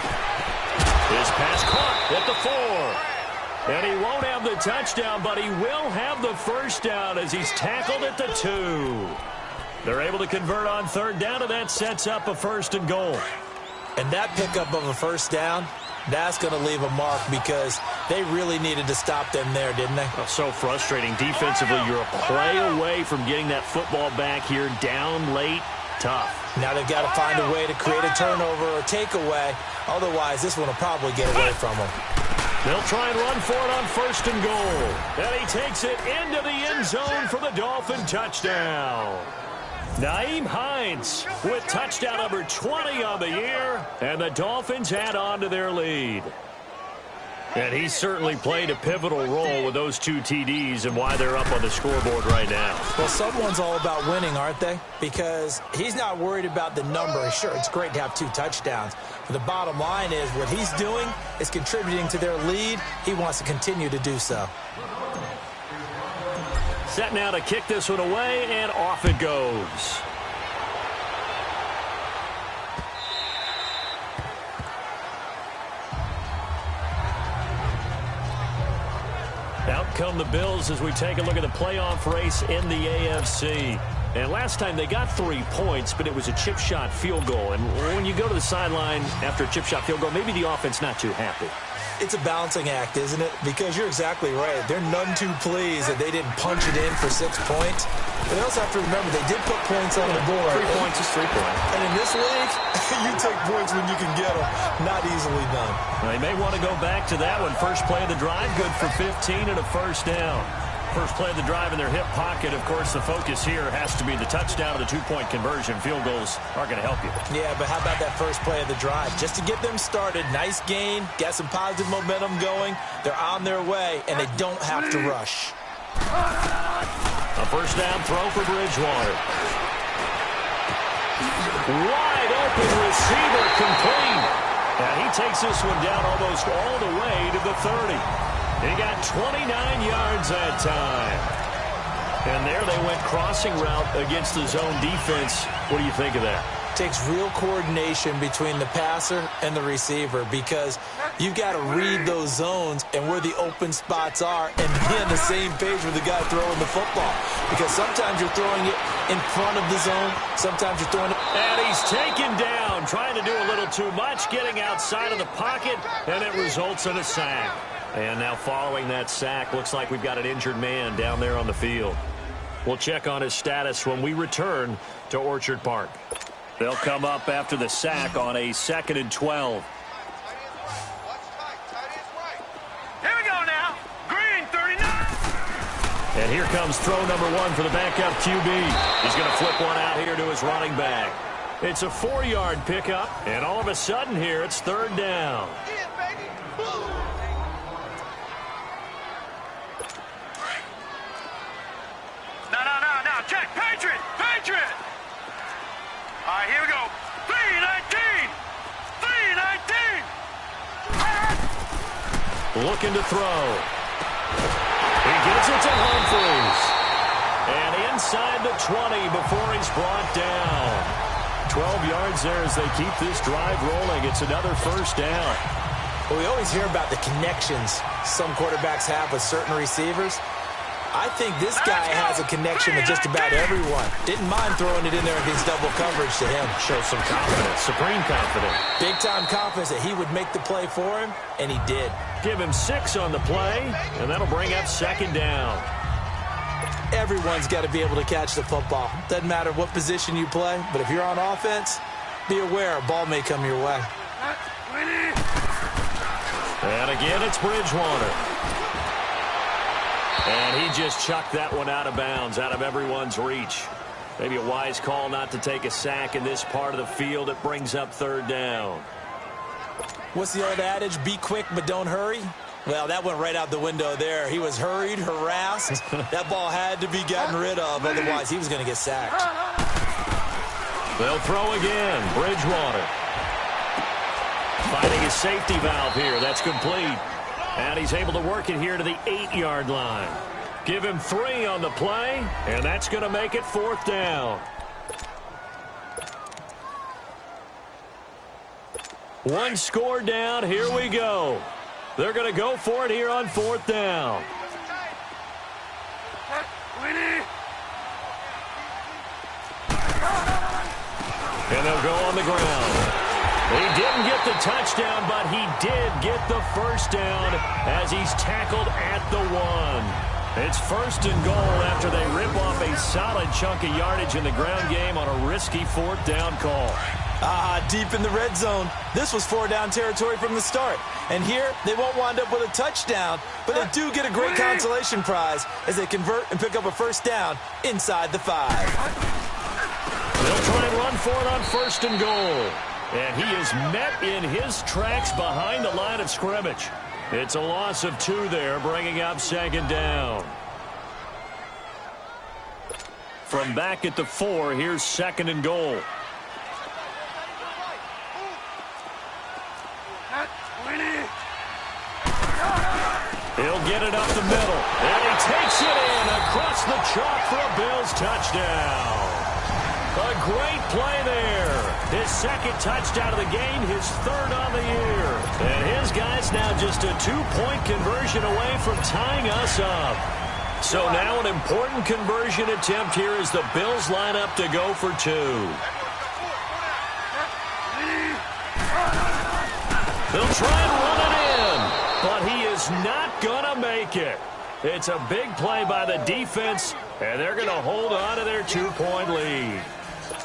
His pass caught at the 4. And he won't have the touchdown, but he will have the 1st down as he's tackled at the 2. They're able to convert on 3rd down, and that sets up a 1st and goal. And that pickup of a 1st down, That's going to leave a mark because they really needed to stop them there, didn't they? Oh, so frustrating. Defensively, you're a play away from getting that football back here. Down late, tough. Now they've got to find a way to create a turnover or takeaway. Otherwise, this one will probably get away from them. They'll try and run for it on 1st and goal. And he takes it into the end zone for the Dolphin touchdown. Nyheim Hines with touchdown number 20 on the year, and the Dolphins add on to their lead. And he certainly played a pivotal role with those 2 TDs and why they're up on the scoreboard right now. Well, someone's all about winning, aren't they? Because he's not worried about the number. Sure, it's great to have 2 touchdowns. But the bottom line is what he's doing is contributing to their lead. He wants to continue to do so. Set now to kick this one away, and off it goes. Out come the Bills as we take a look at the playoff race in the AFC. And last time they got 3 points, but it was a chip shot field goal. And when you go to the sideline after a chip shot field goal, maybe the offense not too happy. It's a balancing act, isn't it? Because you're exactly right. They're none too pleased that they didn't punch it in for 6 points. But they also have to remember they did put points on the board. 3 points is 3 points. And in this league, you take points when you can get them. Not easily done. They may want to go back to that one. First play of the drive, good for 15 and a first down. First play of the drive in their hip pocket. Of course, the focus here has to be the touchdown or the 2-point conversion. Field goals aren't going to help you. Yeah, but how about that first play of the drive? Just to get them started, nice gain, got some positive momentum going. They're on their way, and they don't have to rush. A first down throw for Bridgewater. Wide open receiver complete. And he takes this one down almost all the way to the 30. He got 29 yards that time. And there they went crossing route against the zone defense. What do you think of that? Takes real coordination between the passer and the receiver because you've got to read those zones and where the open spots are and be on the same page with the guy throwing the football. Because sometimes you're throwing it in front of the zone, sometimes you're throwing it. And he's taken down, trying to do a little too much, getting outside of the pocket, and it results in a sack. And now following that sack, looks like we've got an injured man down there on the field. We'll check on his status when we return to Orchard Park. They'll come up after the sack on a 2nd and 12. Here we go now. Green, 39. And here comes throw number 1 for the backup QB. He's going to flip one out here to his running back. It's a 4-yard pickup, and all of a sudden here it's 3rd down. No, check. Patriot. All right, here we go. 3-19. Looking to throw. He gives it to Humphries. And inside the 20 before he's brought down. 12 yards there as they keep this drive rolling. It's another first down. Well, we always hear about the connections some quarterbacks have with certain receivers. I think this guy has a connection with just about everyone. Didn't mind throwing it in there against double coverage to him. Shows some confidence, supreme confidence. Big-time confidence that he would make the play for him, and he did. Give him 6 on the play, and that'll bring up 2nd down. Everyone's got to be able to catch the football. Doesn't matter what position you play, but if you're on offense, be aware a ball may come your way. And again, it's Bridgewater. And he just chucked that one out of bounds, out of everyone's reach. Maybe a wise call not to take a sack in this part of the field. It brings up 3rd down. What's the old adage? Be quick, but don't hurry. Well, that went right out the window there. He was hurried, harassed. That ball had to be gotten rid of. Otherwise, he was going to get sacked. They'll throw again. Bridgewater. Finding his safety valve here. That's complete. And he's able to work it here to the 8-yard line. Give him 3 on the play, and that's going to make it 4th down. One score down. Here we go. They're going to go for it here on 4th down. And they'll go on the ground. He didn't get the touchdown, but he did get the first down as he's tackled at the 1. It's 1st and goal after they rip off a solid chunk of yardage in the ground game on a risky 4th down call. Deep in the red zone. This was 4-down territory from the start. And here, they won't wind up with a touchdown, but they do get a great consolation prize as they convert and pick up a 1st down inside the 5. They'll try and run for it on 1st and goal. And he is met in his tracks behind the line of scrimmage. It's a loss of 2 there, bringing up 2nd down. From back at the 4, here's 2nd and goal. He'll get it up the middle, and he takes it in across the chalk for a Bills touchdown. A great play there. His 2nd touchdown of the game, his 3rd on the year. And his guy's now just a 2-point conversion away from tying us up. So now an important conversion attempt here as the Bills line up to go for 2. They'll try and run it in, but he is not going to make it. It's a big play by the defense, and they're going to hold on to their 2-point lead.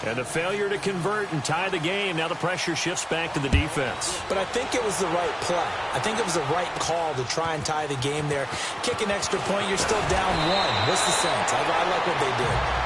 And the failure to convert and tie the game, now the pressure shifts back to the defense. But I think it was the right play. I think it was the right call to try and tie the game there. Kick an extra point, you're still down 1. What's the sense? I like what they did.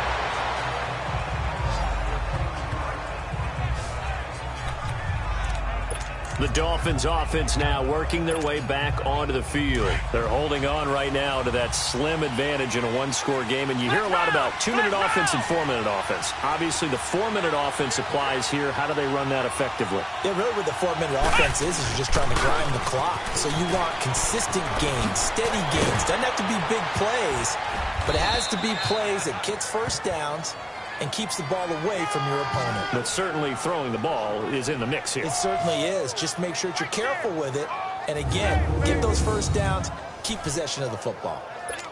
The Dolphins offense now working their way back onto the field. They're holding on right now to that slim advantage in a 1-score game. And you hear a lot about 2-minute offense and 4-minute offense. Obviously, the 4-minute offense applies here. How do they run that effectively? Yeah, really what the 4-minute offense is you're just trying to grind the clock. So you want consistent gains, steady gains. Doesn't have to be big plays, but it has to be plays that gets 1st downs and keeps the ball away from your opponent. But certainly throwing the ball is in the mix here. It certainly is. Just make sure that you're careful with it. And again, get those 1st downs, keep possession of the football.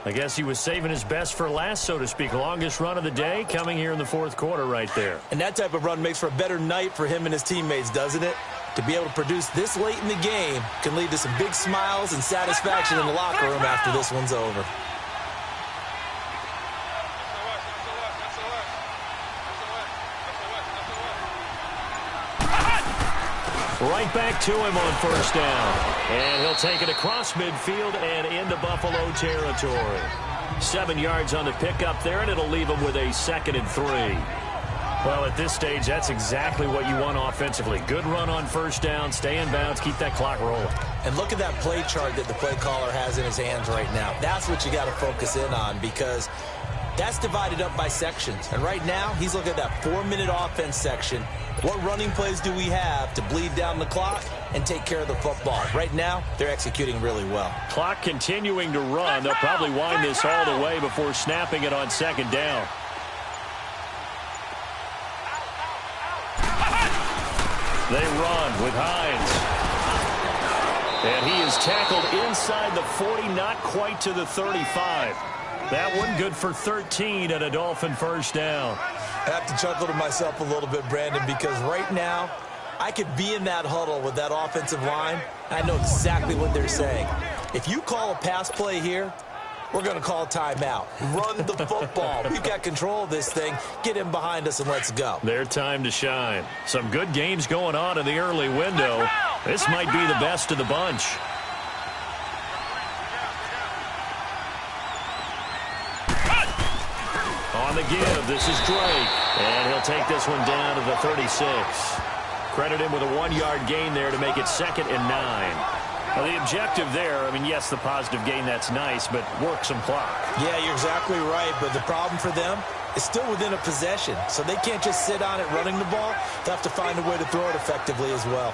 I guess he was saving his best for last, so to speak. Longest run of the day coming here in the 4th quarter right there. And that type of run makes for a better night for him and his teammates, doesn't it? To be able to produce this late in the game can lead to some big smiles and satisfaction in the locker room after this one's over. Right back to him on 1st down. And he'll take it across midfield and into Buffalo territory. 7 yards on the pickup there, and it'll leave him with a 2nd and 3. Well, at this stage, that's exactly what you want offensively. Good run on 1st down, stay in bounds, keep that clock rolling. And look at that play chart that the play caller has in his hands right now. That's what you got to focus in on because that's divided up by sections. And right now, he's looking at that 4-minute offense section. What running plays do we have to bleed down the clock and take care of the football? Right now, they're executing really well. Clock continuing to run. They'll probably wind this all the way before snapping it on 2nd down. They run with Hines. And he is tackled inside the 40, not quite to the 35. That one good for 13 and a Dolphin 1st down. I have to chuckle to myself a little bit, Brandon, because right now I could be in that huddle with that offensive line. I know exactly what they're saying. If you call a pass play here, we're going to call a timeout. Run the football. We've got control of this thing. Get him behind us and let's go. Their time to shine. Some good games going on in the early window. This might be the best of the bunch. On the give, this is Drake. And he'll take this one down to the 36. Credit him with a 1-yard gain there to make it 2nd and 9. Now, the objective there, I mean, yes, the positive gain, that's nice, but work some clock. Yeah, you're exactly right, but the problem for them is still within a possession, so they can't just sit on it running the ball. They have to find a way to throw it effectively as well.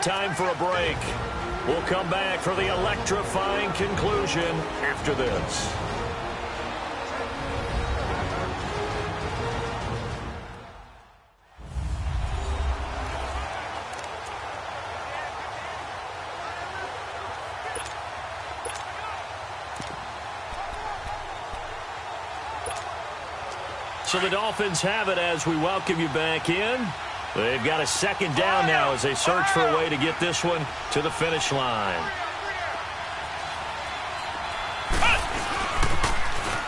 Time for a break. We'll come back for the electrifying conclusion after this. So the Dolphins have it as we welcome you back in. They've got a second down now as they search for a way to get this one to the finish line.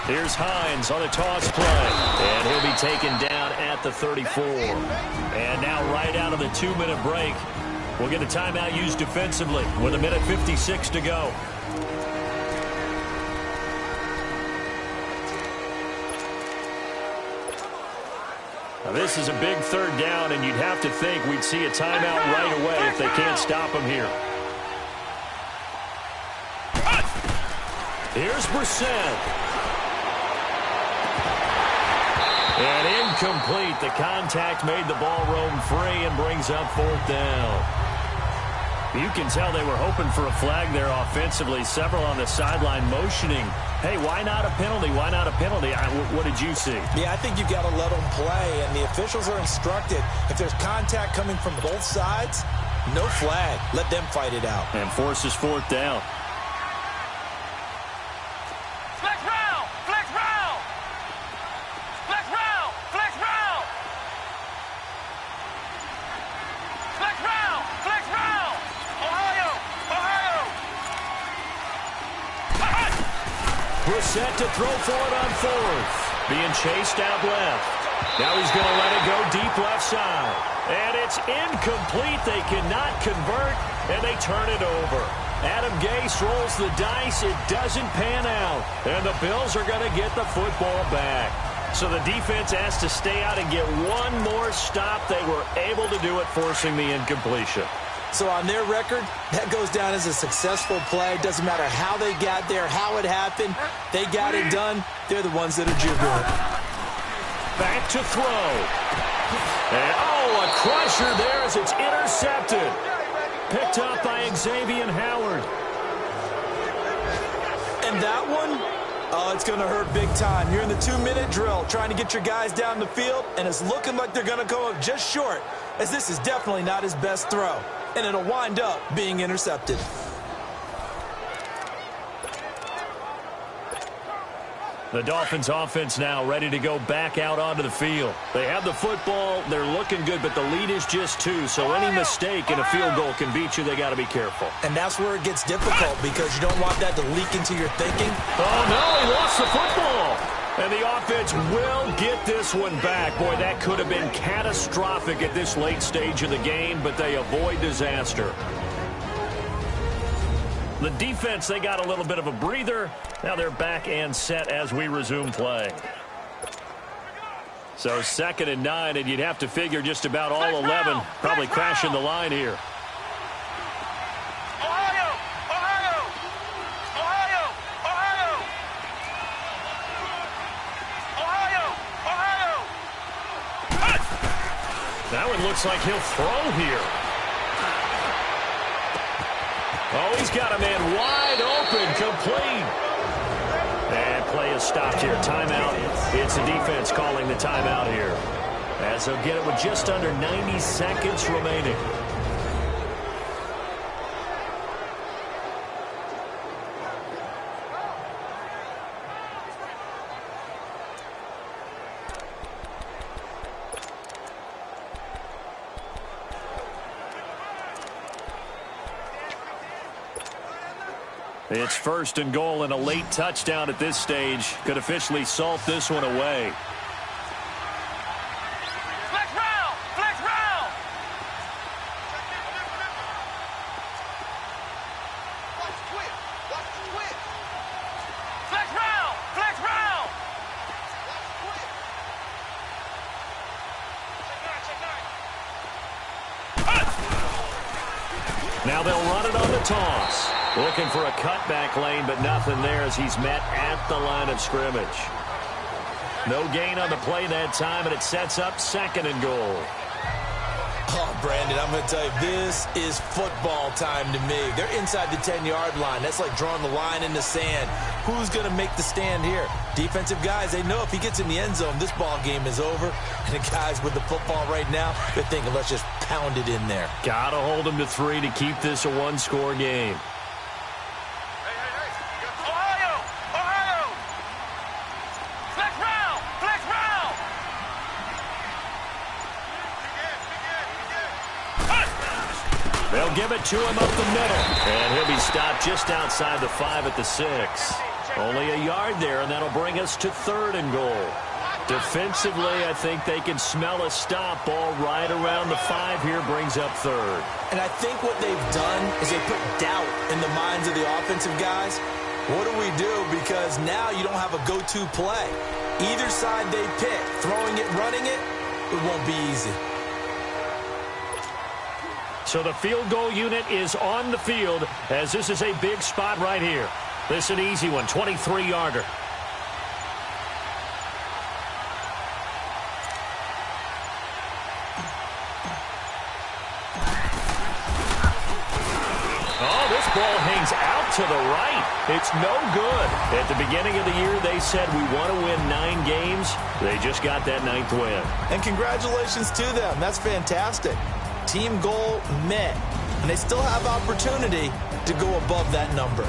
Here's Hines on a toss play, and he'll be taken down at the 34. And now right out of the 2-minute break, we'll get a timeout used defensively with 1:56 to go. Now this is a big third down, and you'd have to think we'd see a timeout right away if they can't stop him here. Here's Brissett. And incomplete. The contact made the ball roam free and brings up 4th down. You can tell they were hoping for a flag there offensively. Several on the sideline motioning. Hey, why not a penalty? Why not a penalty? What did you see? Yeah, I think you've got to let them play, and the officials are instructed. If there's contact coming from both sides, no flag. Let them fight it out. And forces 4th down. Set to throw for it on 4th. Being chased out left. Now he's going to let it go deep left side. And it's incomplete. They cannot convert, and they turn it over. Adam Gase rolls the dice. It doesn't pan out. And the Bills are going to get the football back. So the defense has to stay out and get one more stop. They were able to do it, forcing the incompletion. So on their record, that goes down as a successful play. Doesn't matter how they got there, how it happened. They got it done. They're the ones that are jubilant. Back to throw. And, a crusher there as it's intercepted. Picked up by Xavier Howard. And that one, it's going to hurt big time. You're in the 2-minute drill trying to get your guys down the field, and it's looking like they're going to go up just short, as this is definitely not his best throw. And it'll wind up being intercepted. The Dolphins offense now ready to go back out onto the field. They have the football. They're looking good, but the lead is just 2. So any mistake in a field goal can beat you. They got to be careful. And that's where it gets difficult because you don't want that to leak into your thinking. Oh, no, he lost the football. And the offense will get this one back. Boy, that could have been catastrophic at this late stage of the game, but they avoid disaster. The defense, they got a little bit of a breather. Now they're back and set as we resume play. So 2nd and 9, and you'd have to figure just about all 11 probably crashing the line here. That one looks like he'll throw here. Oh, he's got a man wide open, complete. And play is stopped here. Timeout. It's the defense calling the timeout here, as they'll get it with just under 90 seconds remaining. It's 1st and goal, and a late touchdown at this stage could officially salt this one away. Flex round! Flex round! Watch quick! Watch quick! Flex round! Flex round! Watch quick! Check 9, check 9. Now they'll run it on the toss. Looking for a cutback lane, but nothing there as he's met at the line of scrimmage. No gain on the play that time, and it sets up 2nd and goal. Oh, Brandon, I'm going to tell you, this is football time to me. They're inside the 10-yard line. That's like drawing the line in the sand. Who's going to make the stand here? Defensive guys, they know if he gets in the end zone, this ball game is over. And the guys with the football right now, they're thinking, let's just pound it in there. Got to hold them to 3 to keep this a one-score game. They'll give it to him up the middle. And he'll be stopped just outside the 5 at the 6. Only a yard there, and that'll bring us to 3rd and goal. Defensively, I think they can smell a stop. Ball right around the 5 here brings up 3rd. And I think what they've done is they put doubt in the minds of the offensive guys. What do we do? Because now you don't have a go-to play. Either side they pick, throwing it, running it, it won't be easy. So the field goal unit is on the field as this is a big spot right here. This is an easy one, 23-yarder. Oh, this ball hangs out to the right. It's no good. At the beginning of the year, they said we want to win 9 games. They just got that 9th win. And congratulations to them. That's fantastic. Team goal met. And they still have opportunity to go above that number.